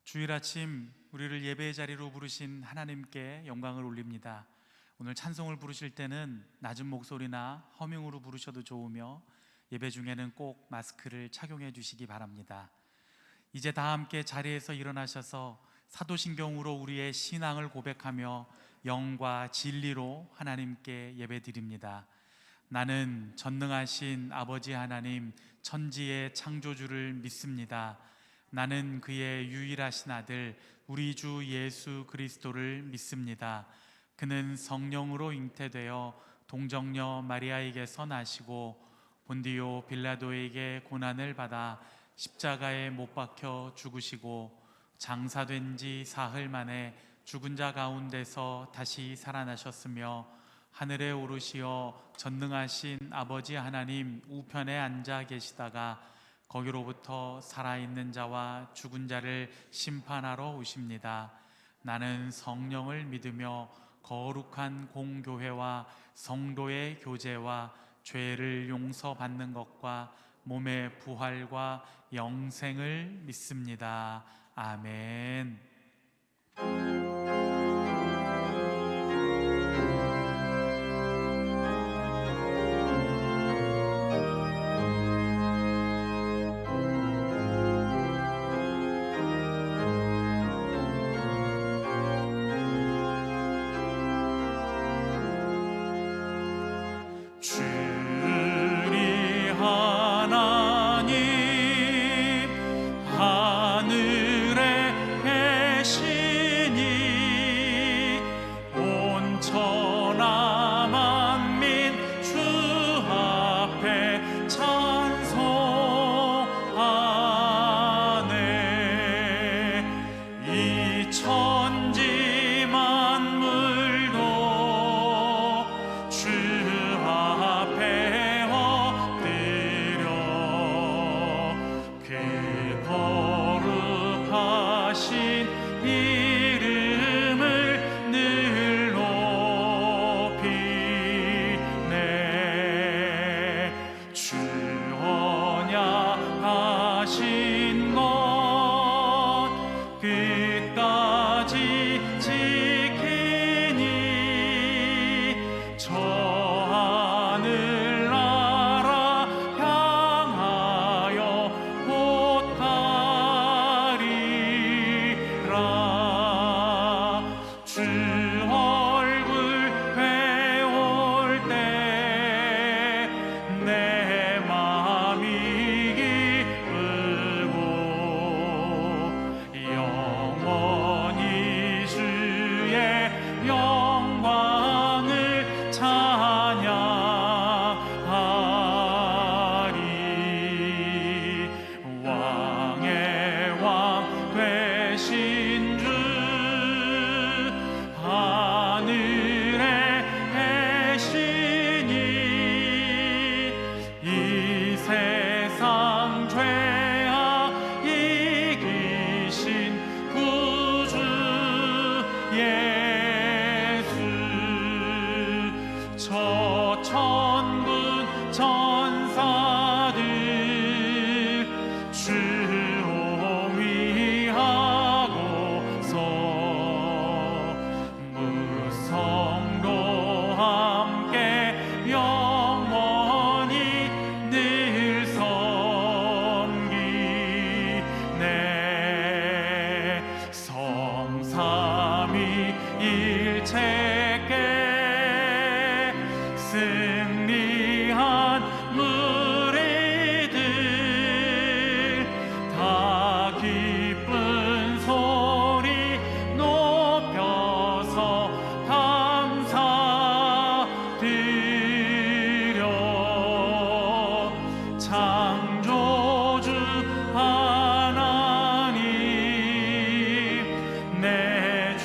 주일 아침 우리를 예배의 자리로 부르신 하나님께 영광을 올립니다. 오늘 찬송을 부르실 때는 낮은 목소리나 허밍으로 부르셔도 좋으며 예배 중에는 꼭 마스크를 착용해 주시기 바랍니다. 이제 다 함께 자리에서 일어나셔서 사도신경으로 우리의 신앙을 고백하며 영과 진리로 하나님께 예배드립니다. 나는 전능하신 아버지 하나님 천지의 창조주를 믿습니다. 나는 그의 유일하신 아들 우리 주 예수 그리스도를 믿습니다. 그는 성령으로 잉태되어 동정녀 마리아에게서 나시고 본디오 빌라도에게 고난을 받아 십자가에 못 박혀 죽으시고 장사된 지 사흘 만에 죽은 자 가운데서 다시 살아나셨으며 하늘에 오르시어 전능하신 아버지 하나님 우편에 앉아 계시다가 거기로부터 살아있는 자와 죽은 자를 심판하러 오십니다. 나는 성령을 믿으며 거룩한 공교회와 성도의 교제와 죄를 용서받는 것과 몸의 부활과 영생을 믿습니다. 아멘.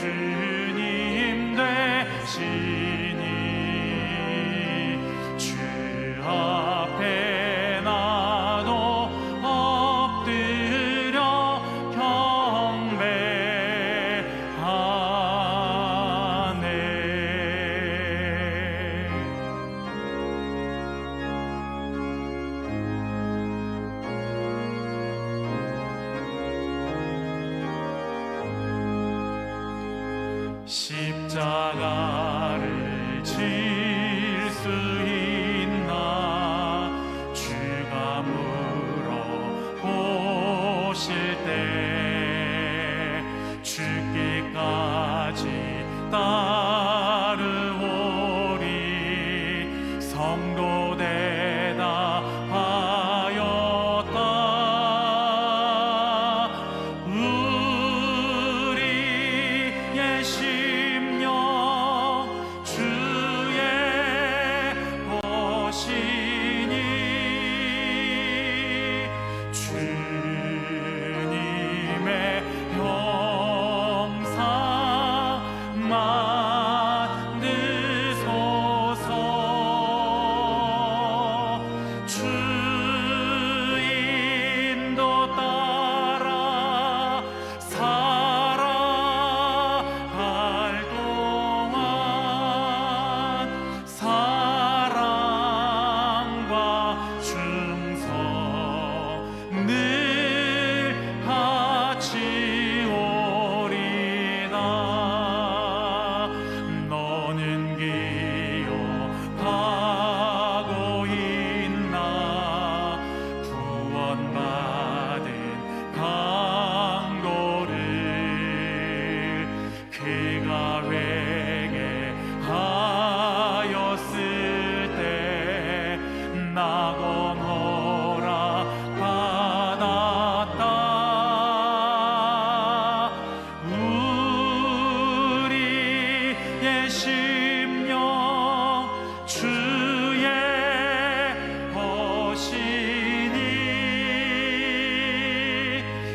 주님 되시니 성도 대답하였다. 우리의 심령 주의 것이니 주님의 형상 만드소서. 주 인도 따라 살아갈 동안 사랑과 충성 늘 같이 오리다. 너는 기억하고 있나 구원받은 강도를 그가 회개하였을 때 낙원 허락받았다. 우리의 심령 주의 것이니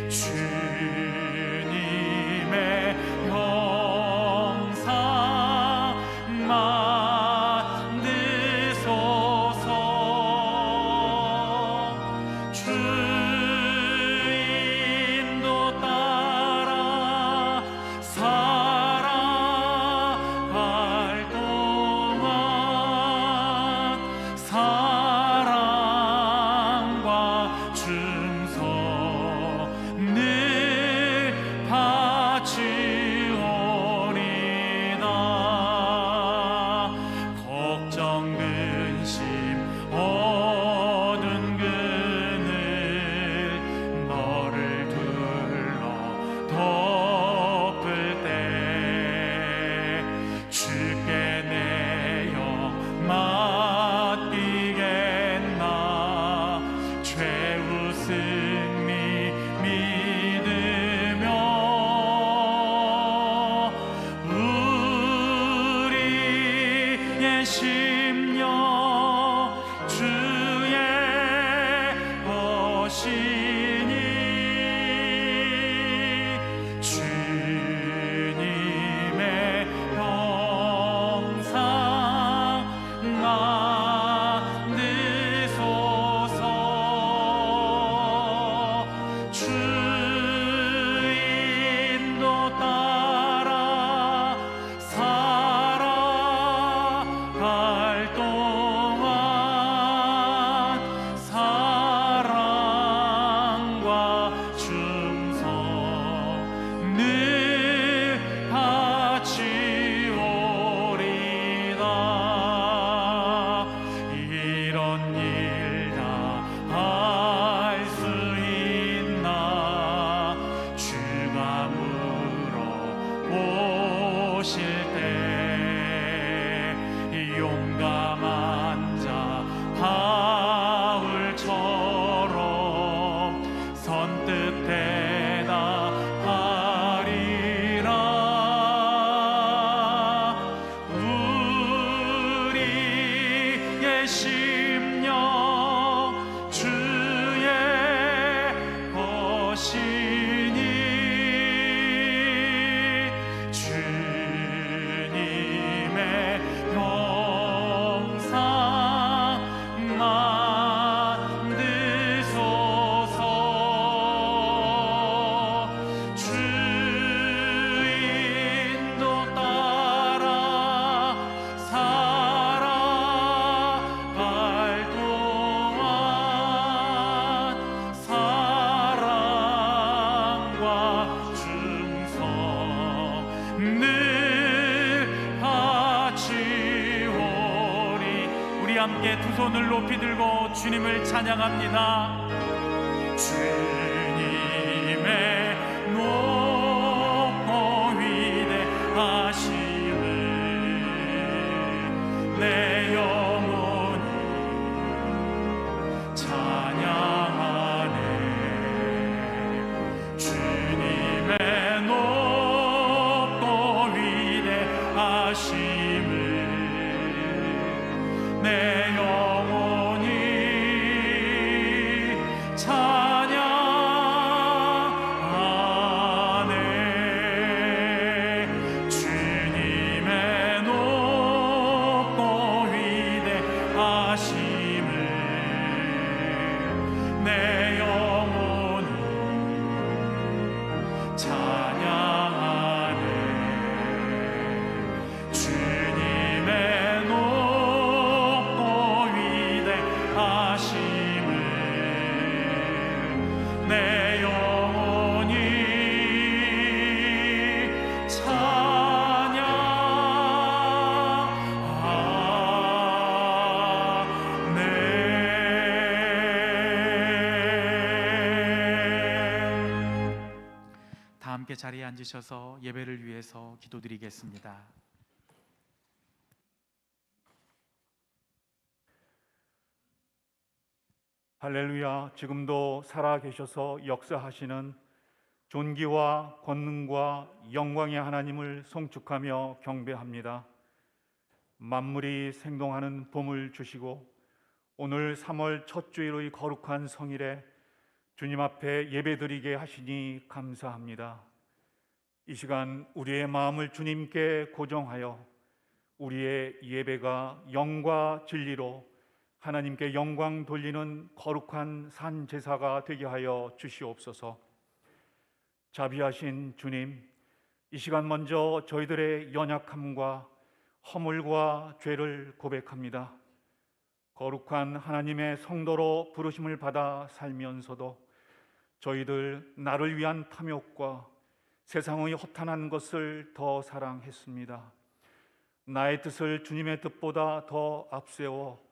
주님의 형상 만드소서. 주 인도 따라 살아갈 동안 사랑과 충성 늘 같이 오리다. 걱정 근심 어두운 그늘 너를 둘러 덮을 때 주께 내 영 맡기겠나. 최후 승리 믿으며 우리의 심령 주의 것이니 주님의 형상 만드소서. 주 인도 따라 살아갈 동안 사랑과 충성 늘 같이 오리다. 이런 일 다 할 수 있나 주가 물어보실 때 용감한 자 바울처럼 선뜻 대답하리라. 우리의 심령 주의 것이니 주님의 형상 만드소서. 주 인도 따라 살아갈 동안 사랑과 충성 늘 같이 오리. 우리 함께 두 손을 높이 들고 주님을 찬양합니다. 주님의 높고 위대하심을 내 영혼이 내 영혼이 찬양하네. 주님의 높고 위대하심을 내 영혼이 찬양하네. 주님의 높고 위대하심을 내 영혼이 찬양하네. 다 함께 자리에 앉으셔서 예배를 위해서 기도드리겠습니다. 할렐루야. 지금도 살아계셔서 역사하시는 존귀와 권능과 영광의 하나님을 송축하며 경배합니다. 만물이 생동하는 봄을 주시고 오늘 3월 첫 주일의 거룩한 성일에 주님 앞에 예배드리게 하시니 감사합니다. 이 시간 우리의 마음을 주님께 고정하여 우리의 예배가 영과 진리로 하나님께 영광 돌리는 거룩한 산 제사가 되게 하여 주시옵소서. 자비하신 주님, 이 시간 먼저 저희들의 연약함과 허물과 죄를 고백합니다. 거룩한 하나님의 성도로 부르심을 받아 살면서도 저희들 나를 위한 탐욕과 세상의 허탄한 것을 더 사랑했습니다. 나의 뜻을 주님의 뜻보다 더 앞세워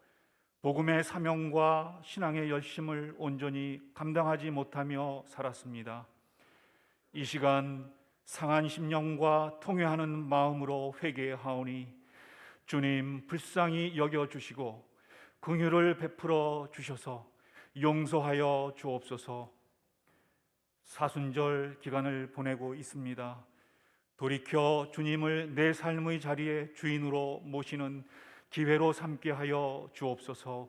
복음의 사명과 신앙의 열심을 온전히 감당하지 못하며 살았습니다. 이 시간 상한 심령과 통회하는 마음으로 회개하오니 주님 불쌍히 여겨주시고 긍휼을 베풀어 주셔서 용서하여 주옵소서. 사순절 기간을 보내고 있습니다. 돌이켜 주님을 내 삶의 자리에 주인으로 모시는 기회로 삼게 하여 주옵소서.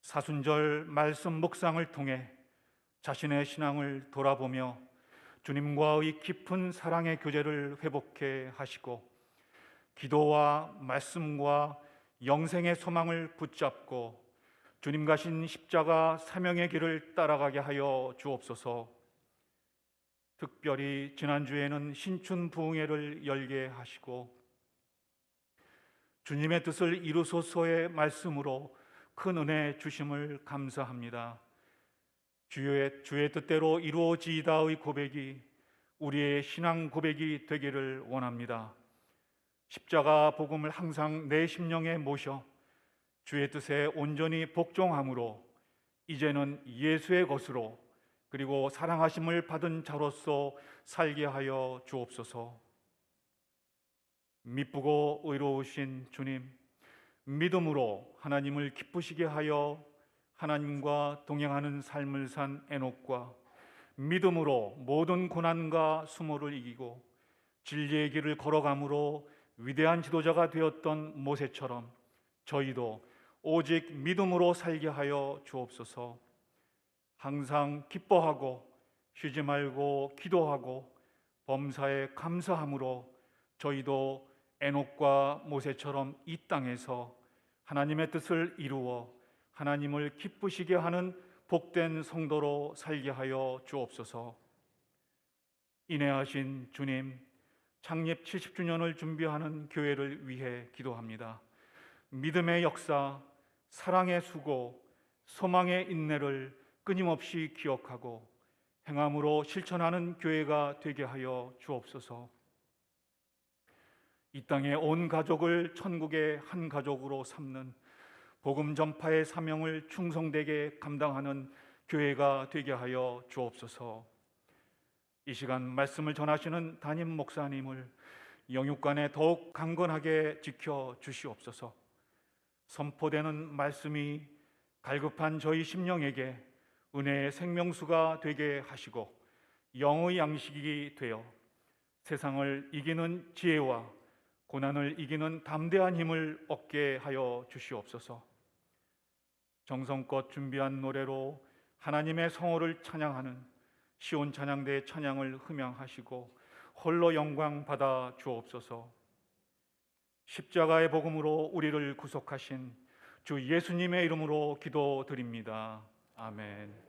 사순절 말씀 묵상을 통해 자신의 신앙을 돌아보며 주님과의 깊은 사랑의 교제를 회복해 하시고 기도와 말씀과 영생의 소망을 붙잡고 주님 가신 십자가 사명의 길을 따라가게 하여 주옵소서. 특별히 지난주에는 신춘 부흥회를 열게 하시고 주님의 뜻을 이루소서의 말씀으로 큰 은혜 주심을 감사합니다. 주의 뜻대로 이루어지이다의 고백이 우리의 신앙 고백이 되기를 원합니다. 십자가 복음을 항상 내 심령에 모셔 주의 뜻에 온전히 복종함으로 이제는 예수의 것으로 그리고 사랑하심을 받은 자로서 살게 하여 주옵소서. 미쁘고 의로우신 주님, 믿음으로 하나님을 기쁘시게 하여 하나님과 동행하는 삶을 산 에녹과 믿음으로 모든 고난과 수모를 이기고 진리의 길을 걸어감으로 위대한 지도자가 되었던 모세처럼 저희도 오직 믿음으로 살게 하여 주옵소서. 항상 기뻐하고 쉬지 말고 기도하고 범사에 감사함으로 저희도 에녹과 모세처럼 이 땅에서 하나님의 뜻을 이루어 하나님을 기쁘시게 하는 복된 성도로 살게 하여 주옵소서. 인애하신 주님, 창립 70주년을 준비하는 교회를 위해 기도합니다. 믿음의 역사, 사랑의 수고, 소망의 인내를 끊임없이 기억하고 행함으로 실천하는 교회가 되게 하여 주옵소서. 이 땅의 온 가족을 천국의 한 가족으로 삼는 복음 전파의 사명을 충성되게 감당하는 교회가 되게 하여 주옵소서. 이 시간 말씀을 전하시는 담임 목사님을 영육간에 더욱 강건하게 지켜 주시옵소서. 선포되는 말씀이 갈급한 저희 심령에게 은혜의 생명수가 되게 하시고 영의 양식이 되어 세상을 이기는 지혜와 고난을 이기는 담대한 힘을 얻게 하여 주시옵소서. 정성껏 준비한 노래로 하나님의 성호를 찬양하는 시온 찬양대의 찬양을 흠양하시고 홀로 영광 받아 주옵소서. 십자가의 복음으로 우리를 구속하신 주 예수님의 이름으로 기도드립니다. 아멘.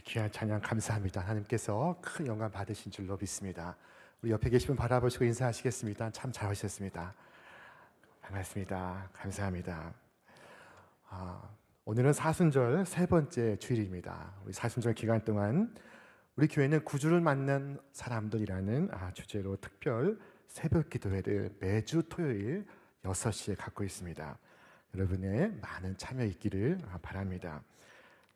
귀한 찬양 감사합니다. 하나님께서 큰 영광 받으신 줄로 믿습니다. 우리 옆에 계신 분 바라보시고 인사하시겠습니다. 참 잘하셨습니다. 반갑습니다. 감사합니다. 오늘은 사순절 세 번째 주일입니다. 우리 사순절 기간 동안 우리 교회는 구주를 만난 사람들이라는 주제로 특별 새벽 기도회를 매주 토요일 6시에 갖고 있습니다. 여러분의 많은 참여 있기를 바랍니다.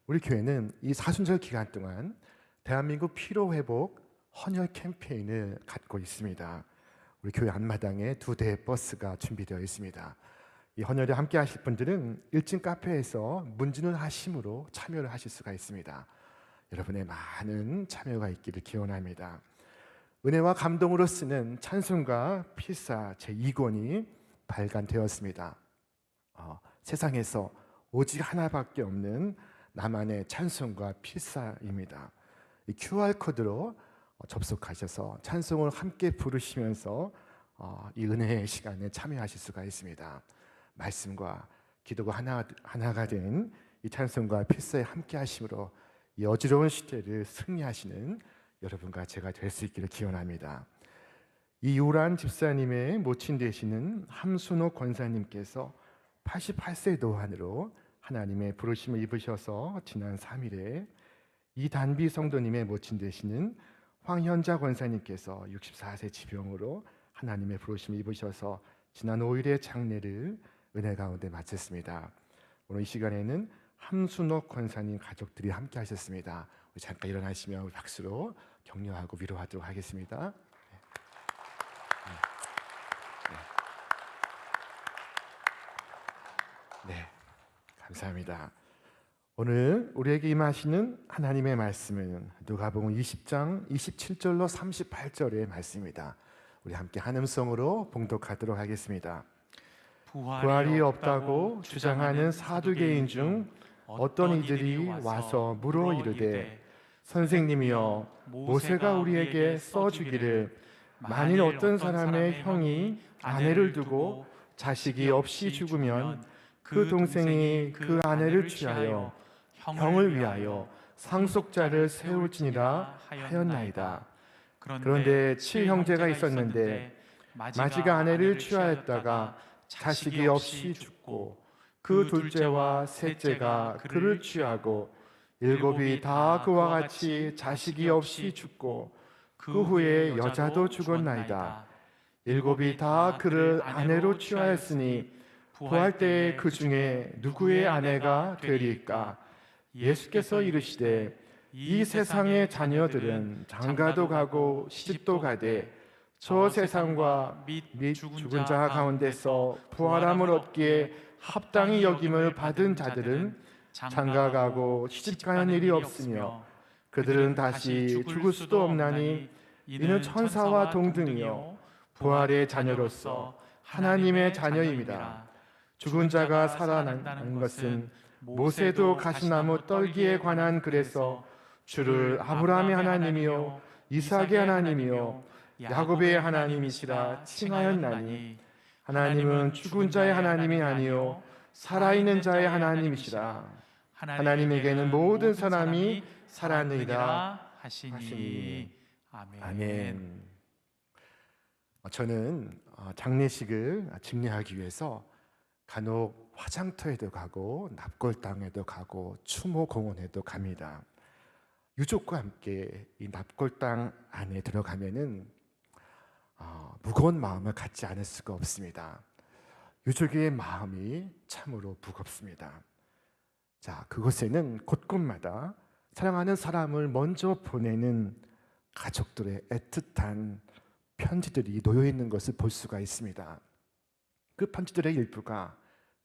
우리 교회는 이 사순절 기간 동안 대한민국 피로회복 헌혈 캠페인을 갖고 있습니다. 우리 교회 앞마당에 2대의 버스가 준비되어 있습니다. 이 헌혈에 함께 하실 분들은 1층 카페에서 문진을 하심으로 참여를 하실 수가 있습니다. 여러분의 많은 참여가 있기를 기원합니다. 은혜와 감동으로 쓰는 찬송가 필사 제2권이 발간되었습니다. 세상에서 오직 하나밖에 없는 나만의 찬송가 필사입니다. 이 QR코드로 접속하셔서 찬송을 함께 부르시면서 이 은혜의 시간에 참여하실 수가 있습니다. 말씀과 기도가 하나가 된 이 찬송과 필사에 함께 하심으로 이 어지러운 시대를 승리하시는 여러분과 제가 될 수 있기를 기원합니다. 이우란 집사님의 모친 되시는 함순호 권사님께서 88세 노안으로 하나님의 부르심을 입으셔서 지난 3일에 이단비 성도님의 모친 되시는 황현자 권사님께서 64세 지병으로 하나님의 부르심을 입으셔서 지난 5일에 장례를 은혜 가운데 마쳤습니다. 오늘 이 시간에는 함순호 권사님 가족들이 함께 하셨습니다. 우리 잠깐 일어나시면 우리 박수로 격려하고 위로하도록 하겠습니다. 네, 감사합니다. 오늘 우리에게 임하시는 하나님의 말씀은 누가복음 20장 27절로 38절의 말씀입니다. 우리 함께 한 음성으로 봉독하도록 하겠습니다. 부활이 없다고 주장하는 사두개인 중 어떤 이들이 와서 물어 이르되 선생님이여 모세가 우리에게 써주기를 만일 어떤 사람의 형이 아내를 두고 자식이 없이 죽으면 그 동생이 그 아내를 취하여 형을 위하여 상속자를 세울지니라 하였나이다. 그런데 7형제가 있었는데 마지가 아내를 취하였다가 자식이 없이 죽고 그 둘째와 셋째가 그를 취하고 7이 다 그와 같이 자식이 없이 죽고 그 후에 여자도 죽었나이다. 7이 다 그를 아내로 취하였으니 부활 때에 그 중에 누구의 아내가 되리까? 예수께서 이르시되 이 세상의 자녀들은 장가도 가고 시집도 가되 저 세상과 및 죽은 자 가운데서 부활함을 얻기에 합당히 여김을 받은 자들은 장가 가고 시집 가는 일이 없으며 그들은 다시 죽을 수도 없나니 이는 천사와 동등이요 부활의 자녀로서 하나님의 자녀입니다. 죽은 자가 살아난 것은 모세도 가시나무 떨기에 관한 글에서 주를 아브라함의 하나님이요 이삭의 하나님이요 야곱의 하나님이시라 칭하였나니 하나님은 죽은 자의 하나님이 아니요 살아있는 자의 하나님이시라. 하나님에게는 모든 사람이 살았느니라 하시니. 아멘. 저는 장례식을 집례하기 위해서 간혹 화장터에도 가고 납골당에도 가고 추모공원에도 갑니다. 유족과 함께 이 납골당 안에 들어가면은 무거운 마음을 갖지 않을 수가 없습니다. 유족의 마음이 참으로 무겁습니다. 자, 그곳에는 곳곳마다 사랑하는 사람을 먼저 보내는 가족들의 애틋한 편지들이 놓여 있는 것을 볼 수가 있습니다. 그 편지들의 일부가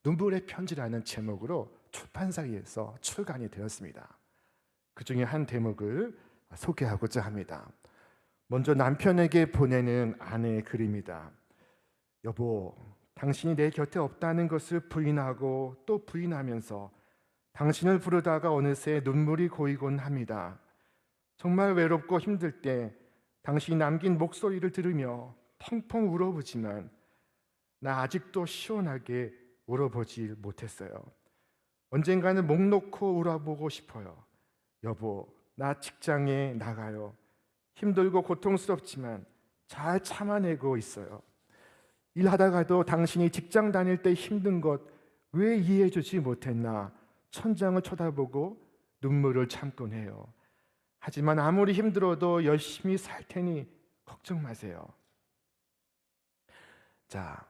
눈물의 편지라는 제목으로 출판사에서 출간이 되었습니다. 그 중에 한 대목을 소개하고자 합니다. 먼저 남편에게 보내는 아내의 글입니다. 여보, 당신이 내 곁에 없다는 것을 부인하고 또 부인하면서 당신을 부르다가 어느새 눈물이 고이곤 합니다. 정말 외롭고 힘들 때 당신이 남긴 목소리를 들으며 펑펑 울어보지만 나 아직도 시원하게 울어보지 못했어요. 언젠가는 목 놓고 울어보고 싶어요. 여보, 나 직장에 나가요. 힘들고 고통스럽지만 잘 참아내고 있어요. 일하다가도 당신이 직장 다닐 때 힘든 것 왜 이해해주지 못했나 천장을 쳐다보고 눈물을 참곤 해요. 하지만 아무리 힘들어도 열심히 살 테니 걱정 마세요. 자,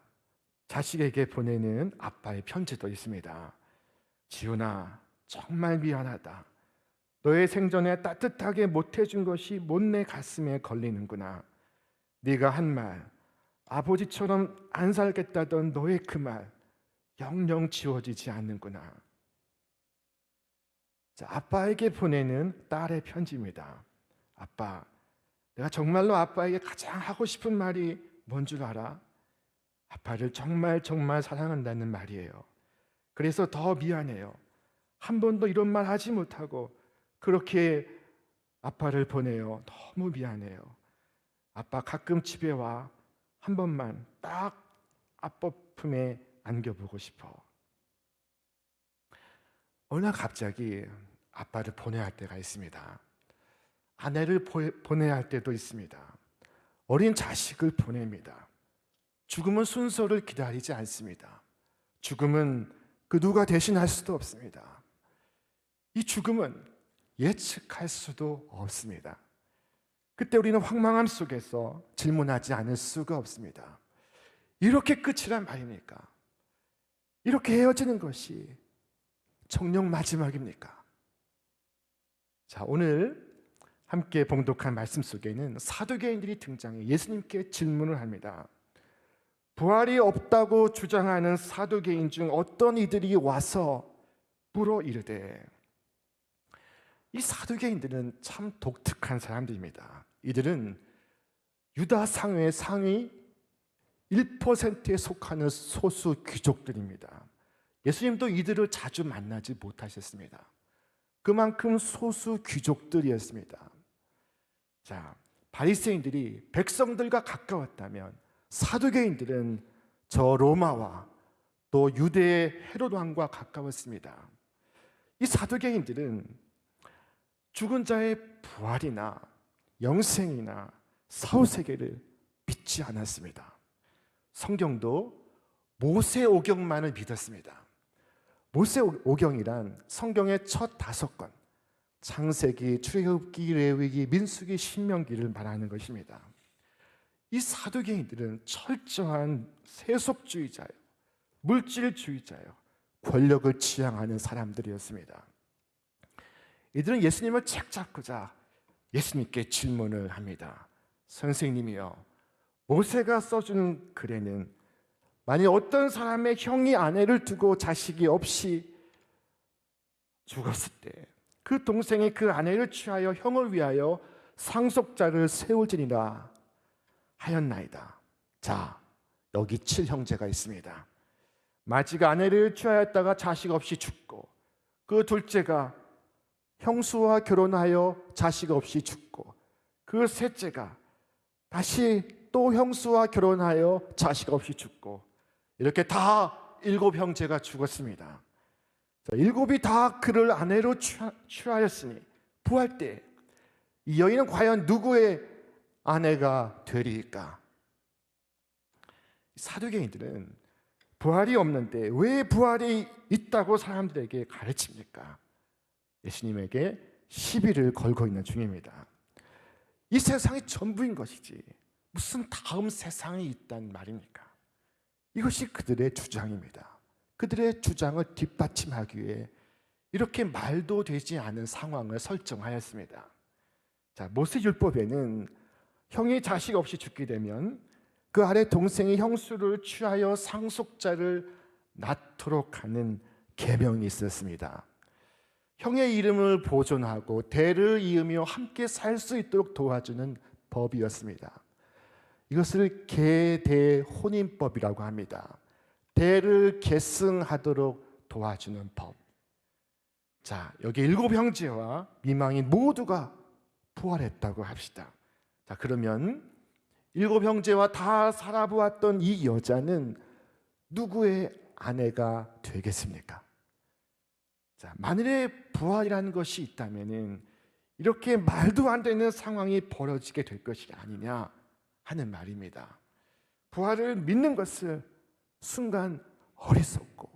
자식에게 보내는 아빠의 편지도 있습니다. 지훈아, 정말 미안하다. 너의 생전에 따뜻하게 못해준 것이 못내 가슴에 걸리는구나. 네가 한 말, 아버지처럼 안 살겠다던 너의 그 말 영영 지워지지 않는구나. 자, 아빠에게 보내는 딸의 편지입니다. 아빠, 내가 정말로 아빠에게 가장 하고 싶은 말이 뭔 줄 알아? 아빠를 정말 사랑한다는 말이에요. 그래서 더 미안해요. 한 번도 이런 말 하지 못하고 그렇게 아빠를 보내요. 너무 미안해요. 아빠 가끔 집에 와 한 번만 딱 아빠 품에 안겨보고 싶어. 어느 날 갑자기 아빠를 보내야 할 때가 있습니다. 아내를 보내야 할 때도 있습니다. 어린 자식을 보냅니다. 죽음은 순서를 기다리지 않습니다. 죽음은 그 누가 대신할 수도 없습니다. 이 죽음은 예측할 수도 없습니다. 그때 우리는 황망함 속에서 질문하지 않을 수가 없습니다. 이렇게 끝이란 말입니까? 이렇게 헤어지는 것이 정녕 마지막입니까? 자, 오늘 함께 봉독한 말씀 속에는 사두개인들이 등장해 예수님께 질문을 합니다. 부활이 없다고 주장하는 사두개인 중 어떤 이들이 와서 물어 이르되, 이 사두개인들은 참 독특한 사람들입니다. 이들은 유다 상회 상위 1%에 속하는 소수 귀족들입니다. 예수님도 이들을 자주 만나지 못하셨습니다. 그만큼 소수 귀족들이었습니다. 자, 바리새인들이 백성들과 가까웠다면 사두개인들은 저 로마와 또 유대의 헤롯 왕과 가까웠습니다. 이 사두개인들은 죽은 자의 부활이나 영생이나 사후세계를 믿지 않았습니다. 성경도 모세오경만을 믿었습니다. 모세오경이란 성경의 첫 5권, 창세기, 출애굽기, 레위기, 민수기, 신명기를 말하는 것입니다. 이 사두개인들은 철저한 세속주의자예요. 물질주의자예요. 권력을 지향하는 사람들이었습니다. 이들은 예수님을 책잡고자 예수님께 질문을 합니다. 선생님이요, 모세가 써준 글에는 만일 어떤 사람의 형이 아내를 두고 자식이 없이 죽었을 때 그 동생이 그 아내를 취하여 형을 위하여 상속자를 세울지니라 하였나이다. 자, 여기 7형제가 있습니다. 마지가 아내를 취하였다가 자식 없이 죽고, 그 둘째가 형수와 결혼하여 자식 없이 죽고, 그 셋째가 다시 또 형수와 결혼하여 자식 없이 죽고, 이렇게 다 7형제가 죽었습니다. 자, 7이 다 그를 아내로 취하였으니 부활 때 이 여인은 과연 누구의 아내가 되리까? 사두개인들은 부활이 없는데 왜 부활이 있다고 사람들에게 가르칩니까? 예수님에게 시비를 걸고 있는 중입니다. 이 세상이 전부인 것이지 무슨 다음 세상이 있단 말입니까? 이것이 그들의 주장입니다. 그들의 주장을 뒷받침하기 위해 이렇게 말도 되지 않은 상황을 설정하였습니다. 자, 모세율법에는 형이 자식 없이 죽게 되면 그 아래 동생이 형수를 취하여 상속자를 낳도록 하는 계명이 있었습니다. 형의 이름을 보존하고 대를 이으며 함께 살 수 있도록 도와주는 법이었습니다. 이것을 계대혼인법이라고 합니다. 대를 계승하도록 도와주는 법. 자, 여기 7형제와 미망인 모두가 부활했다고 합시다. 자, 그러면 7형제와 다 살아보았던 이 여자는 누구의 아내가 되겠습니까? 자, 만일에 부활이라는 것이 있다면은 이렇게 말도 안 되는 상황이 벌어지게 될 것이 아니냐 하는 말입니다. 부활을 믿는 것을 순간 어리석고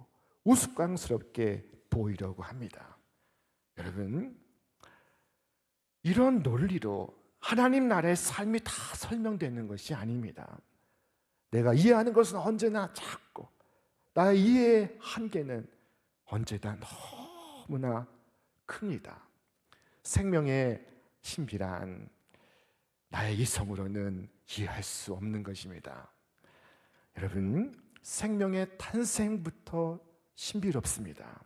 우스꽝스럽게 보이려고 합니다. 여러분, 이런 논리로 하나님 나라의 삶이 다 설명되는 것이 아닙니다. 내가 이해하는 것은 언제나 작고 나의 이해의 한계는 언제나 너무나 큽니다. 생명의 신비란 나의 이성으로는 이해할 수 없는 것입니다. 여러분, 생명의 탄생부터 신비롭습니다.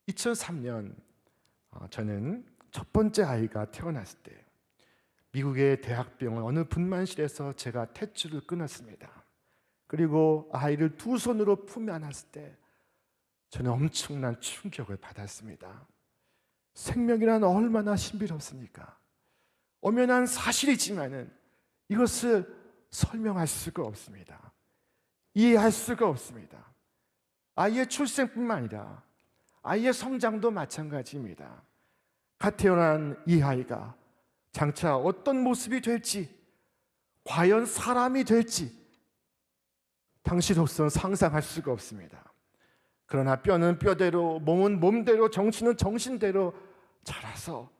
2003년 저는 첫 번째 아이가 태어났을 때 미국의 대학병원 어느 분만실에서 제가 탯줄을 끊었습니다. 그리고 아이를 두 손으로 품에 안았을 때 저는 엄청난 충격을 받았습니다. 생명이란 얼마나 신비롭습니까? 엄연한 사실이지만은 이것을 설명할 수가 없습니다. 이해할 수가 없습니다. 아이의 출생뿐만 아니라 아이의 성장도 마찬가지입니다. 갓 태어난 이 아이가 장차 어떤 모습이 될지, 과연 사람이 될지 당시로서는 상상할 수가 없습니다. 그러나 뼈는 뼈대로, 몸은 몸대로, 정신은 정신대로 자라서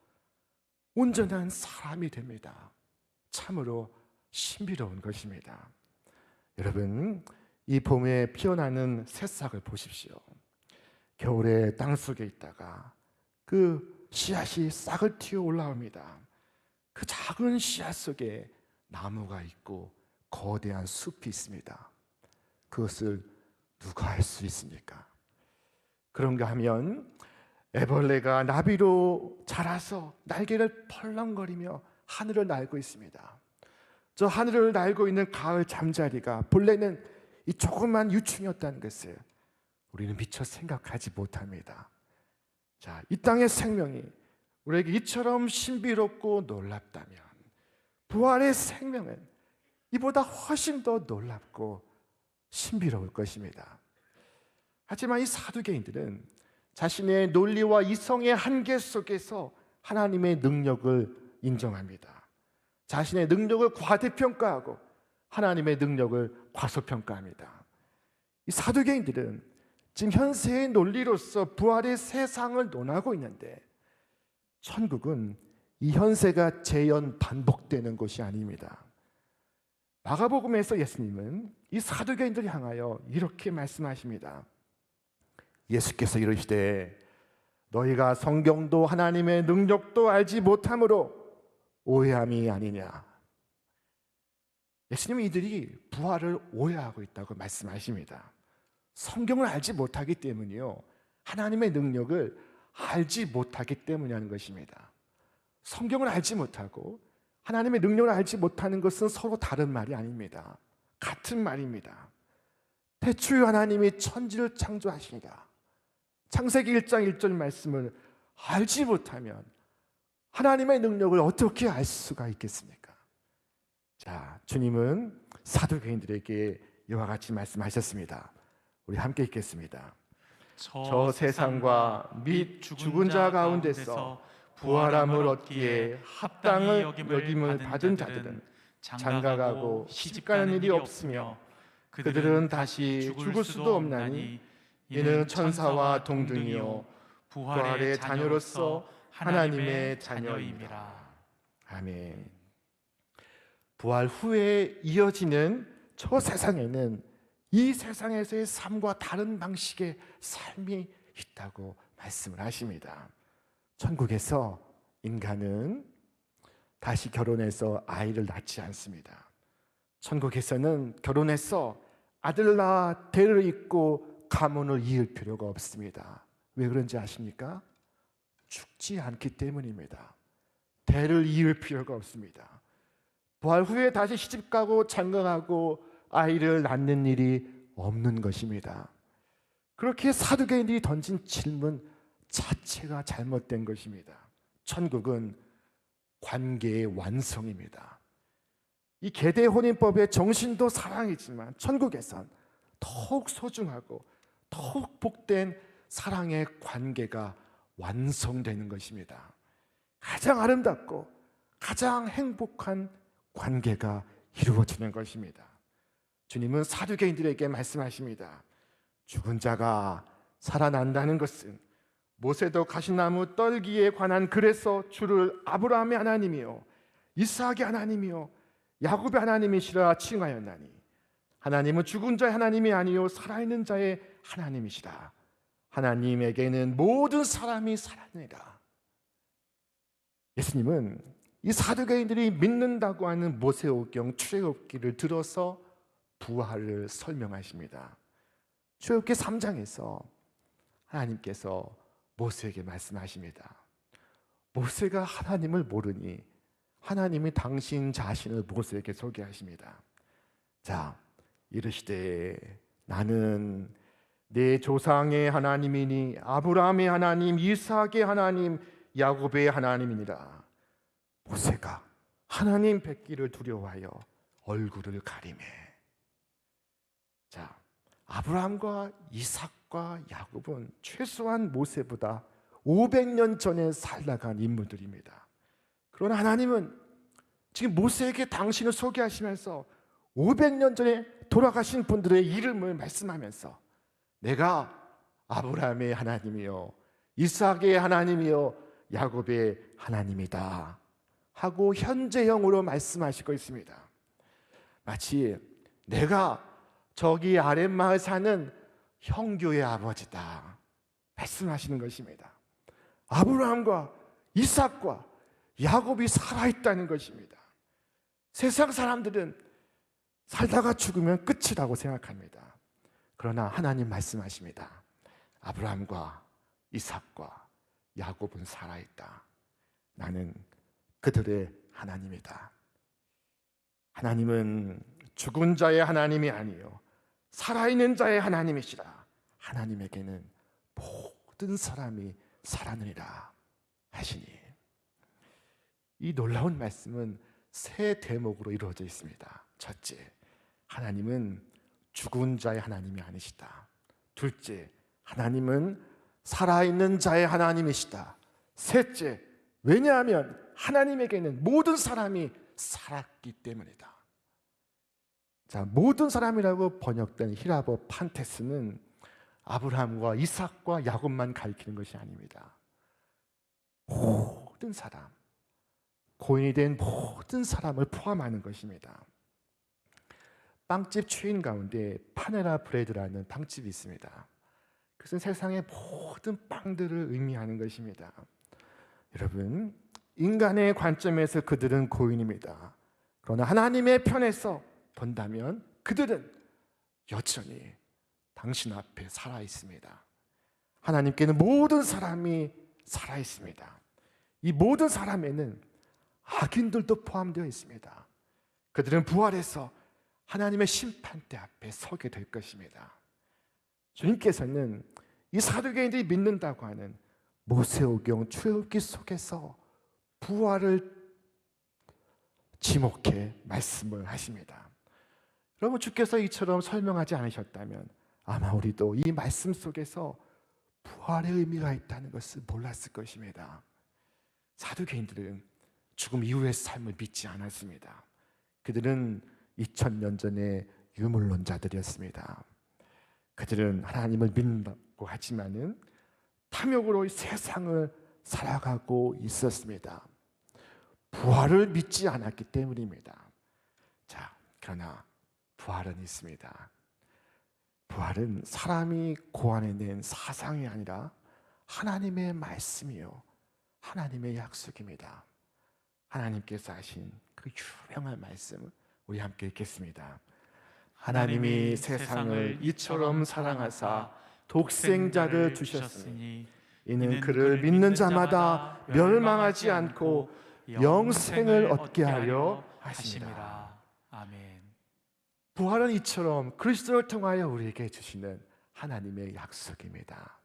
온전한 사람이 됩니다. 참으로 신비로운 것입니다. 여러분, 이 봄에 피어나는 새싹을 보십시오. 겨울에 땅속에 있다가 그 씨앗이 싹을 튀어 올라옵니다. 그 작은 씨앗 속에 나무가 있고 거대한 숲이 있습니다. 그것을 누가 알 수 있습니까? 그런가 하면 애벌레가 나비로 자라서 날개를 펄렁거리며 하늘을 날고 있습니다. 저 하늘을 날고 있는 가을 잠자리가 본래는 이 조그만 유충이었다는 것을 우리는 미처 생각하지 못합니다. 자, 이 땅의 생명이 우리에게 이처럼 신비롭고 놀랍다면 부활의 생명은 이보다 훨씬 더 놀랍고 신비로울 것입니다. 하지만 이 사두개인들은 자신의 논리와 이성의 한계 속에서 하나님의 능력을 인정합니다. 자신의 능력을 과대평가하고 하나님의 능력을 과소평가합니다. 이 사두개인들은 지금 현세의 논리로서 부활의 세상을 논하고 있는데 천국은 이 현세가 재현 반복되는 것이 아닙니다. 마가복음에서 예수님은 이 사두개인들을 향하여 이렇게 말씀하십니다. 예수께서 이르시되 너희가 성경도 하나님의 능력도 알지 못함으로 오해함이 아니냐. 예수님은 이들이 부활을 오해하고 있다고 말씀하십니다. 성경을 알지 못하기 때문이요, 하나님의 능력을 알지 못하기 때문이라는 것입니다. 성경을 알지 못하고 하나님의 능력을 알지 못하는 것은 서로 다른 말이 아닙니다. 같은 말입니다. 태초에 하나님이 천지를 창조하시니라. 창세기 1장 1절 말씀을 알지 못하면 하나님의 능력을 어떻게 알 수가 있겠습니까? 자, 주님은 사두개인들에게 이와 같이 말씀하셨습니다. 우리 함께 읽겠습니다. 저 세상과 및 죽은 자 가운데서 부활함을 얻기에 합당을 여김을 받은 자들은 장가가고 시집가는 일이 없으며 그들은 다시 죽을 수도 없나니 이는 천사와 동등이요 부활의 자녀로서 하나님의 자녀입니다. 아멘. 부활 후에 이어지는 저 세상에는 이 세상에서의 삶과 다른 방식의 삶이 있다고 말씀을 하십니다. 천국에서 인간은 다시 결혼해서 아이를 낳지 않습니다. 천국에서는 결혼해서 아들 낳아 대를 잇고 가문을 이을 필요가 없습니다. 왜 그런지 아십니까? 죽지 않기 때문입니다. 대를 이을 필요가 없습니다. 부활 후에 다시 시집가고 장가가고 아이를 낳는 일이 없는 것입니다. 그렇게 사두개인들이 던진 질문 자체가 잘못된 것입니다. 천국은 관계의 완성입니다. 이 계대 혼인법의 정신도 사랑이지만 천국에선 더욱 소중하고 더욱 복된 사랑의 관계가 완성되는 것입니다. 가장 아름답고 가장 행복한 관계가 이루어지는 것입니다. 주님은 사두개인들에게 말씀하십니다. 죽은 자가 살아난다는 것은 모세도 가시나무 떨기에 관한 글에서 주를 아브라함의 하나님이요 이스하크의 하나님이요 야곱의 하나님이시라 칭하였나니 하나님은 죽은 자의 하나님이 아니요 살아있는 자의 하나님이시라. 하나님에게는 모든 사람이 살아내라. 예수님은 이 사두개인들이 믿는다고 하는 모세오경 출애굽기를 들어서 부활을 설명하십니다. 출애굽기 3장에서 하나님께서 모세에게 말씀하십니다. 모세가 하나님을 모르니 하나님이 당신 자신을 모세에게 소개하십니다. 자, 이르시되 나는 내 조상의 하나님이니 아브라함의 하나님, 이스하크의 하나님, 야곱의 하나님이니라. 모세가 하나님 뵙기를 두려워하여 얼굴을 가리매. 자, 아브라함과 이삭과 야곱은 최소한 모세보다 500년 전에 살아간 인물들입니다. 그러나 하나님은 지금 모세에게 당신을 소개하시면서 500년 전에 돌아가신 분들의 이름을 말씀하면서 내가 아브라함의 하나님이요 이삭의 하나님이요 야곱의 하나님이다 하고 현재형으로 말씀하시고 있습니다. 마치 내가 저기 아랫마을 사는 형교의 아버지다 말씀하시는 것입니다. 아브라함과 이삭과 야곱이 살아있다는 것입니다. 세상 사람들은 살다가 죽으면 끝이라고 생각합니다. 그러나 하나님 말씀하십니다. 아브라함과 이삭과 야곱은 살아있다. 나는 그들의 하나님이다. 하나님은 죽은 자의 하나님이 아니요 살아있는 자의 하나님이시라. 하나님에게는 모든 사람이 살아느니라 하시니 이 놀라운 말씀은 세 대목으로 이루어져 있습니다. 첫째, 하나님은 죽은 자의 하나님이 아니시다. 둘째, 하나님은 살아있는 자의 하나님이시다. 셋째, 왜냐하면 하나님에게는 모든 사람이 살았기 때문이다. 자, 모든 사람이라고 번역된 히라보 판테스는 아브라함과 이삭과 야곱만 가리키는 것이 아닙니다. 모든 사람, 고인이 된 모든 사람을 포함하는 것입니다. 빵집 체인 가운데 파네라 브레드라는 빵집이 있습니다. 그것은 세상의 모든 빵들을 의미하는 것입니다. 여러분, 인간의 관점에서 그들은 고인입니다. 그러나 하나님의 편에서 본다면 그들은 여전히 당신 앞에 살아 있습니다. 하나님께는 모든 사람이 살아 있습니다. 이 모든 사람에는 악인들도 포함되어 있습니다. 그들은 부활해서 하나님의 심판대 앞에 서게 될 것입니다. 주님께서는 이 사두개인들이 믿는다고 하는 모세오경 출애굽기 속에서 부활을 지목해 말씀을 하십니다. 여러분, 주께서 이처럼 설명하지 않으셨다면 아마 우리도 이 말씀 속에서 부활의 의미가 있다는 것을 몰랐을 것입니다. 사두개인들은 죽음 이후의 삶을 믿지 않았습니다. 그들은 2000년 전에 유물론자들이었습니다. 그들은 하나님을 믿는다고 하지만은 탐욕으로 세상을 살아가고 있었습니다. 부활을 믿지 않았기 때문입니다. 자, 그러나 부활은 있습니다. 부활은 사람이 고안해낸 사상이 아니라 하나님의 말씀이요 하나님의 약속입니다. 하나님께서 하신 그 유명한 말씀 우리 함께 읽겠습니다. 하나님이 세상을 이처럼 사랑하사 독생자를 주셨으니 이는 그를 믿는 자마다 멸망하지 않고 영생을 얻게 하려 하심이라. 아멘. 부활은 이처럼 그리스도를 통하여 우리에게 주시는 하나님의 약속입니다.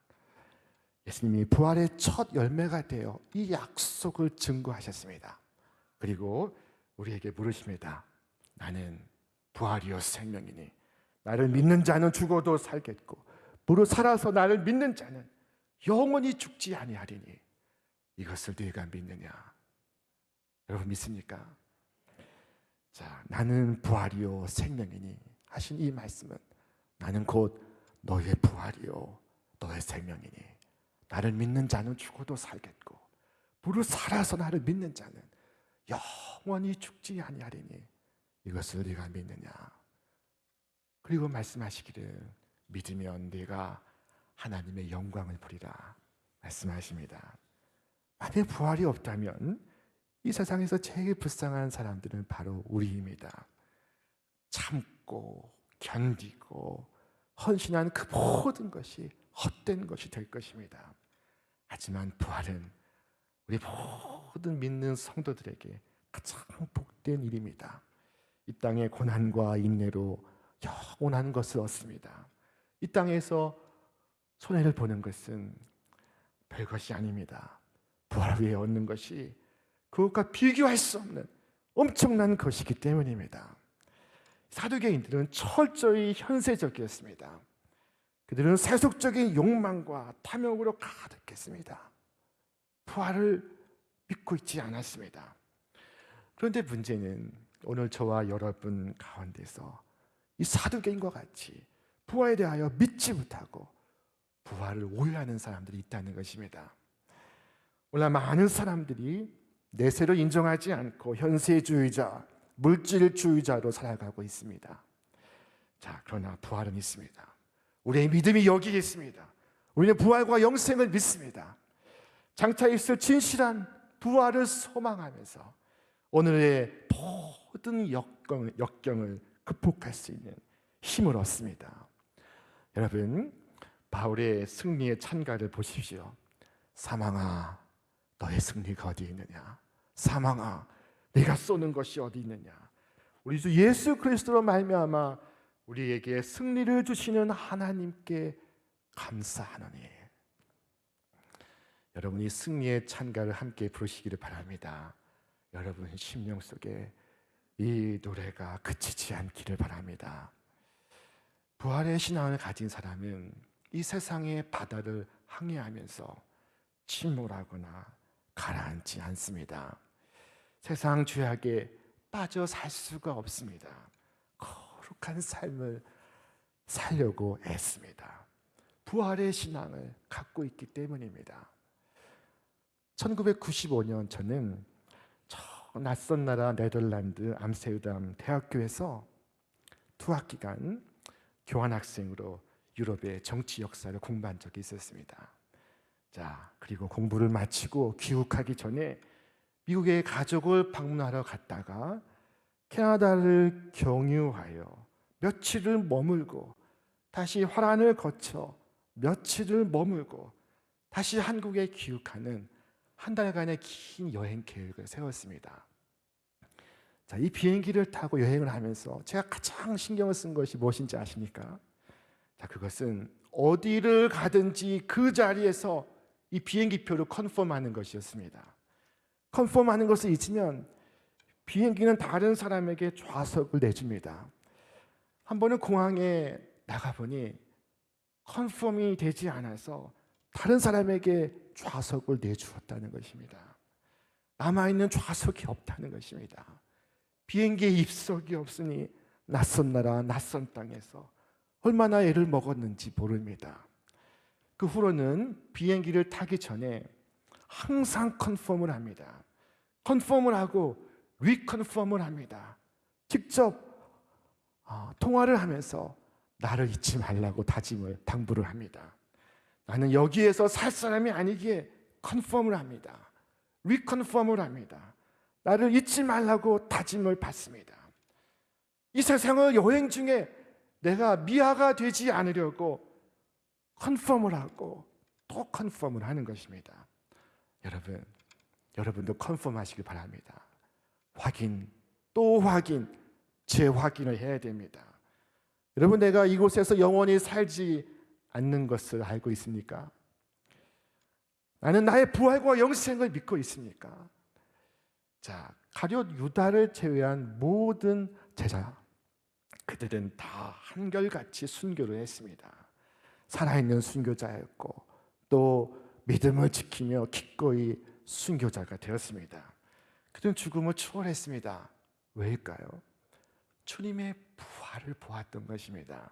예수님이 부활의 첫 열매가 되어 이 약속을 증거하셨습니다. 그리고 우리에게 물으십니다. 나는 부활이요 생명이니 나를 믿는 자는 죽어도 살겠고 무릇 살아서 나를 믿는 자는 영원히 죽지 아니하리니 이것을 네가 믿느냐? 여러분 믿습니까? 자, 나는 부활이요 생명이니 하신 이 말씀은 나는 곧 너의 부활이요 너의 생명이니 나를 믿는 자는 죽어도 살겠고 무릇 살아서 나를 믿는 자는 영원히 죽지 아니하리니 이것을 네가 믿느냐? 그리고 말씀하시기를 믿으면 네가 하나님의 영광을 보리라 말씀하십니다. 만약 부활이 없다면 이 세상에서 제일 불쌍한 사람들은 바로 우리입니다. 참고 견디고 헌신한 그 모든 것이 헛된 것이 될 것입니다. 하지만 부활은 우리 모든 믿는 성도들에게 가장 복된 일입니다. 이 땅의 고난과 인내로 영원한 것을 얻습니다. 이 땅에서 손해를 보는 것은 별것이 아닙니다. 부활 후에 얻는 것이 그것과 비교할 수 없는 엄청난 것이기 때문입니다. 사두개인들은 철저히 현세적이었습니다. 그들은 세속적인 욕망과 탐욕으로 가득했습니다. 부활을 믿고 있지 않았습니다. 그런데 문제는 오늘 저와 여러분 가운데서 이 사두개인과 같이 부활에 대하여 믿지 못하고 부활을 오해하는 사람들이 있다는 것입니다. 오늘 많은 사람들이 내세를 인정하지 않고 현세주의자, 물질주의자로 살아가고 있습니다. 자, 그러나 부활은 있습니다. 우리의 믿음이 여기에 있습니다. 우리는 부활과 영생을 믿습니다. 장차 있을 진실한 부활을 소망하면서 오늘의 모든 역경을 극복할 수 있는 힘을 얻습니다. 여러분, 바울의 승리의 찬가를 보십시오. 사망아, 너의 승리가 어디 있느냐? 사망아, 네가 쏘는 것이 어디 있느냐? 우리 주 예수 그리스도로 말미암아 우리에게 승리를 주시는 하나님께 감사하노니. 여러분이 승리의 찬가를 함께 부르시기를 바랍니다. 여러분 심령 속에 이 노래가 그치지 않기를 바랍니다. 부활의 신앙을 가진 사람은 이 세상의 바다를 항해하면서 침몰하거나 가라앉지 않습니다. 세상 죄악에 빠져 살 수가 없습니다. 거룩한 삶을 살려고 애씁니다. 부활의 신앙을 갖고 있기 때문입니다. 1995년 저는 낯선 나라 네덜란드 암스테르담 대학교에서 투학기간 교환학생으로 유럽의 정치 역사를 공부한 적이 있었습니다. 자, 그리고 공부를 마치고 귀국하기 전에 미국의 가족을 방문하러 갔다가 캐나다를 경유하여 며칠을 머물고 다시 화란을 거쳐 며칠을 머물고 다시 한국에 귀국하는 한 달간의 긴 여행 계획을 세웠습니다. 자, 이 비행기를 타고 여행을 하면서 제가 가장 신경을 쓴 것이 무엇인지 아십니까? 자, 그것은 어디를 가든지 그 자리에서 이 비행기표를 컨펌하는 것이었습니다. 컨펌하는 것을 잊으면 비행기는 다른 사람에게 좌석을 내줍니다. 한 번은 공항에 나가보니 컨펌이 되지 않아서 다른 사람에게 좌석을 내주었다는 것입니다. 남아있는 좌석이 없다는 것입니다. 비행기에 입석이 없으니 낯선 나라, 낯선 땅에서 얼마나 애를 먹었는지 모릅니다. 그 후로는 비행기를 타기 전에 항상 컨펌을 합니다. 컨펌을 하고 리컨펌을 합니다. 직접 통화를 하면서 나를 잊지 말라고 당부를 합니다. 나는 여기에서 살 사람이 아니기에 컨펌을 합니다. 리컨펌을 합니다. 나를 잊지 말라고 다짐을 받습니다. 이 세상을 여행 중에 내가 미아가 되지 않으려고 컨펌을 하고 또 컨펌을 하는 것입니다. 여러분도 컨펌하시길 바랍니다. 확인, 또 확인, 재확인을 해야 됩니다. 여러분, 내가 이곳에서 영원히 살지 않는 것을 알고 있습니까? 나는 나의 부활과 영생을 믿고 있습니까? 자, 가룟 유다를 제외한 모든 제자, 그들은 다 한결같이 순교를 했습니다. 살아있는 순교자였고 또 믿음을 지키며 기꺼이 순교자가 되었습니다. 그들은 죽음을 초월했습니다. 왜일까요? 주님의 부활을 보았던 것입니다.